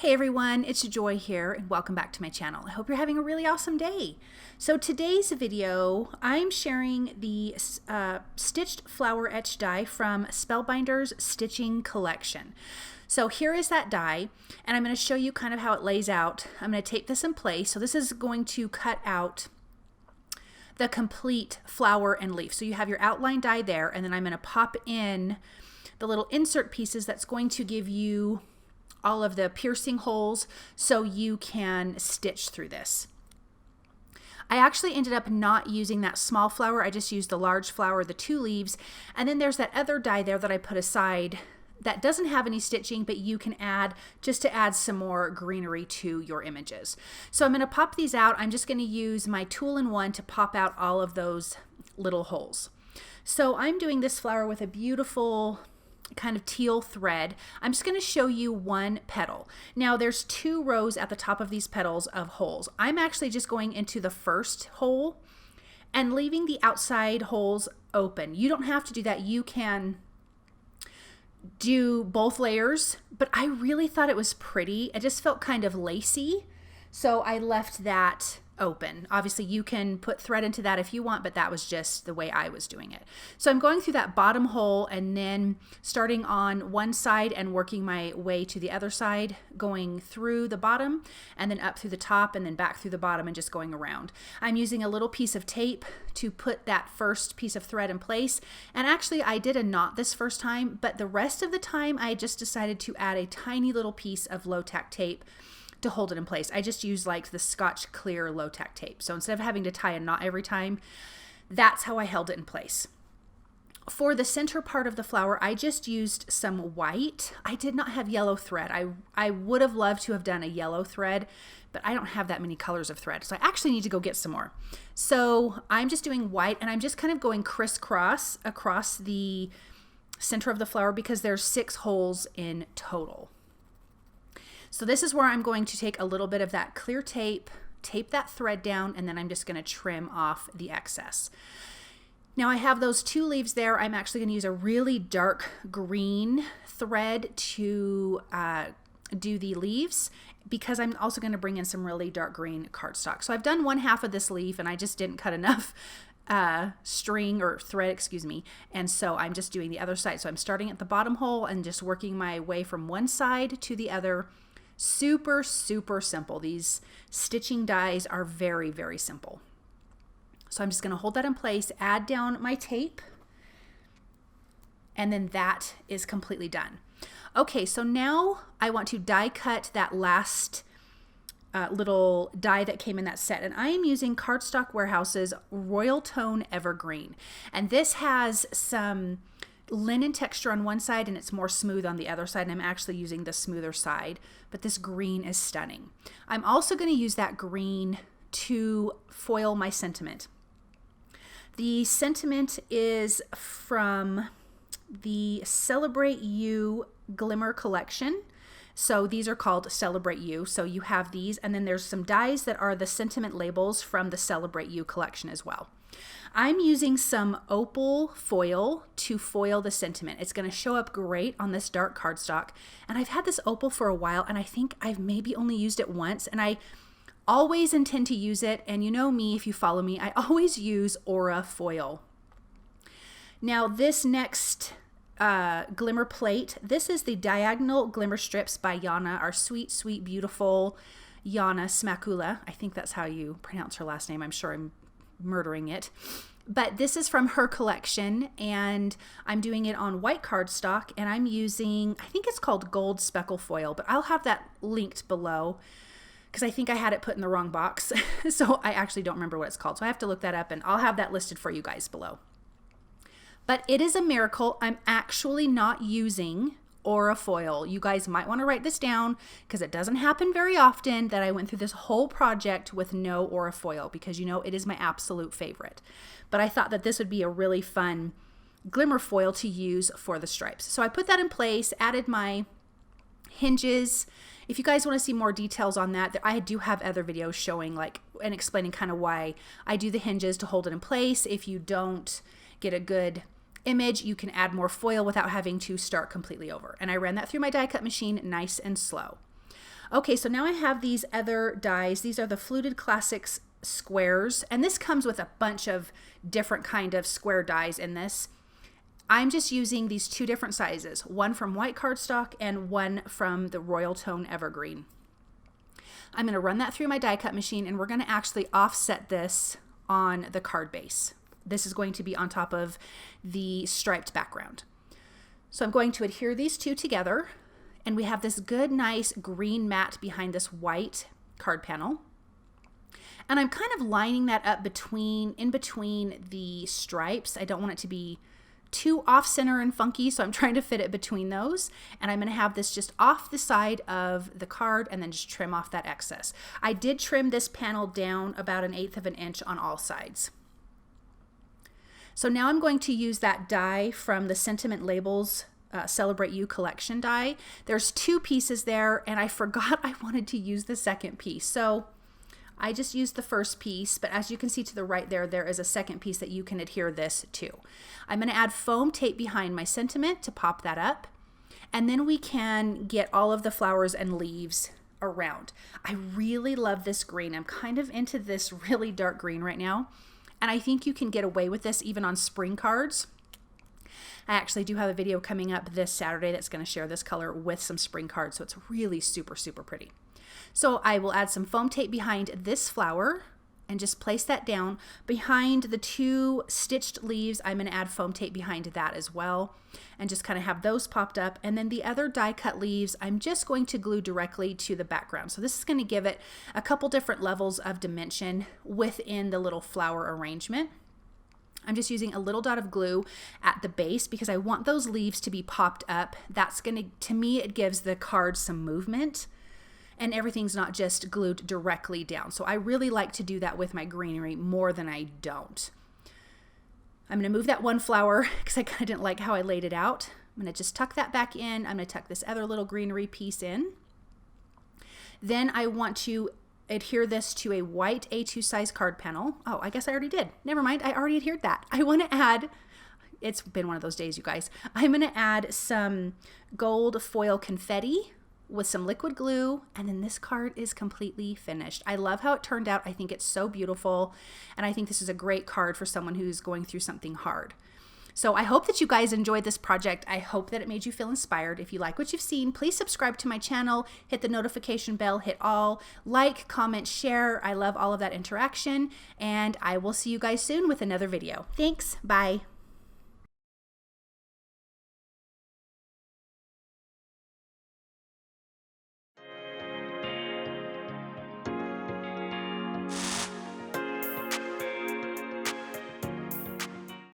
Hey everyone, it's Joy here and welcome back to my channel. I hope you're having a really awesome day. So today's video, I'm sharing the Stitched Flower Etch die from Spellbinders Stitching Collection. So here is that die, and I'm going to show you kind of how it lays out. I'm going to tape this in place. So this is going to cut out the complete flower and leaf. So you have your outline die there, and then I'm going to pop in the little insert pieces that's going to give you all of the piercing holes so you can stitch through this. I actually ended up not using that small flower. I just used the large flower, the 2 leaves, and then there's that other die there that I put aside that doesn't have any stitching, but you can add just to add some more greenery to your images. So I'm going to pop these out. I'm just going to use my tool-in-one to pop out all of those little holes. So I'm doing this flower with a beautiful kind of teal thread. I'm just going to show you one petal. Now there's 2 rows at the top of these petals of holes. I'm actually just going into the first hole and leaving the outside holes open. You don't have to do that. You can do both layers, but I really thought it was pretty. It just felt kind of lacy, so I left that open. Obviously you can put thread into that if you want, but that was just the way I was doing it. So I'm going through that bottom hole and then starting on one side and working my way to the other side, going through the bottom and then up through the top and then back through the bottom and just going around. I'm using a little piece of tape to put that first piece of thread in place. And actually I did a knot this first time, but the rest of the time I just decided to add a tiny little piece of low-tack tape to hold it in place. I just used like the Scotch Clear low-tack tape. So instead of having to tie a knot every time, that's how I held it in place. For the center part of the flower, I just used some white. I did not have yellow thread. I would have loved to have done a yellow thread, but I don't have that many colors of thread. So I actually need to go get some more. So I'm just doing white and I'm just kind of going crisscross across the center of the flower because there's 6 holes in total. So this is where I'm going to take a little bit of that clear tape, tape that thread down, and then I'm just going to trim off the excess. Now I have those 2 leaves there. I'm actually going to use a really dark green thread to do the leaves because I'm also going to bring in some really dark green cardstock. So I've done 1/2 of this leaf and I just didn't cut enough string or thread, excuse me. And so I'm just doing the other side. So I'm starting at the bottom hole and just working my way from one side to the other. Super, super simple. These stitching dies are very, very simple. So I'm just going to hold that in place, add down my tape, and then that is completely done. Okay, so now I want to die cut that last little die that came in that set, and I am using Cardstock Warehouse's Royal Tone Evergreen, and this has some linen texture on one side and it's more smooth on the other side, and I'm actually using the smoother side, but this green is stunning. I'm also going to use that green to foil my sentiment. The sentiment is from the Celebrate You Glimmer collection. So these are called Celebrate You. So you have these, and then there's some dies that are the sentiment labels from the Celebrate You collection as well. I'm using some opal foil to foil the sentiment. It's going to show up great on this dark cardstock. And I've had this opal for a while, and I think I've maybe only used it once, and I always intend to use it. And you know me, if you follow me, I always use Aura foil. Now this next glimmer plate, this is the Diagonal Glimmer Strips by Yana, our sweet, sweet, beautiful Yana Smakula. I think that's how you pronounce her last name. I'm sure I'm murdering it, but this is from her collection, and I'm doing it on white cardstock, and I'm using, I think it's called Gold Speckle foil, but I'll have that linked below because I think I had it put in the wrong box. So I actually don't remember what it's called, so I have to look that up, and I'll have that listed for you guys below. But it is a miracle. I'm actually not using Aura foil. You guys might want to write this down because it doesn't happen very often that I went through this whole project with no Aura foil, because you know it is my absolute favorite. But I thought that this would be a really fun glimmer foil to use for the stripes. So I put that in place, added my hinges. If you guys want to see more details on that, I do have other videos showing like and explaining kind of why I do the hinges to hold it in place. If you don't get a good image, you can add more foil without having to start completely over. And I ran that through my die cut machine nice and slow. Okay, so now I have these other dies. These are the Fluted Classics squares, and this comes with a bunch of different kind of square dies in this. I'm just using these two different sizes, one from white cardstock and one from the Royal Tone Evergreen. I'm going to run that through my die cut machine, and we're going to actually offset this on the card base. This is going to be on top of the striped background. So I'm going to adhere these two together, and we have this good, nice green mat behind this white card panel. And I'm kind of lining that up in between the stripes. I don't want it to be too off center and funky, so I'm trying to fit it between those. And I'm going to have this just off the side of the card and then just trim off that excess. I did trim this panel down about 1/8 of an inch on all sides. So now I'm going to use that die from the Sentiment Labels Celebrate You collection die. There's 2 pieces there, and I forgot I wanted to use the second piece. So I just used the first piece, but as you can see to the right there, there is a second piece that you can adhere this to. I'm going to add foam tape behind my sentiment to pop that up, and then we can get all of the flowers and leaves around. I really love this green. I'm kind of into this really dark green right now, and I think you can get away with this even on spring cards. I actually do have a video coming up this Saturday that's going to share this color with some spring cards, so it's really super, super pretty. So I will add some foam tape behind this flower and just place that down. Behind the 2 stitched leaves, I'm going to add foam tape behind that as well and just kind of have those popped up. And then the other die cut leaves, I'm just going to glue directly to the background. So this is going to give it a couple different levels of dimension within the little flower arrangement. I'm just using a little dot of glue at the base because I want those leaves to be popped up. That's going to me, it gives the card some movement, and everything's not just glued directly down. So I really like to do that with my greenery more than I don't. I'm going to move that one flower because I kind of didn't like how I laid it out. I'm going to just tuck that back in. I'm going to tuck this other little greenery piece in. Then I want to adhere this to a white A2 size card panel. Oh, I guess I already did. Never mind, I already adhered that. I want to add, it's been one of those days, you guys. I'm going to add some gold foil confetti with some liquid glue, and then this card is completely finished. I love how it turned out. I think it's so beautiful, and I think this is a great card for someone who's going through something hard. So I hope that you guys enjoyed this project. I hope that it made you feel inspired. If you like what you've seen, please subscribe to my channel, hit the notification bell, hit all, like, comment, share. I love all of that interaction, and I will see you guys soon with another video. Thanks. Bye.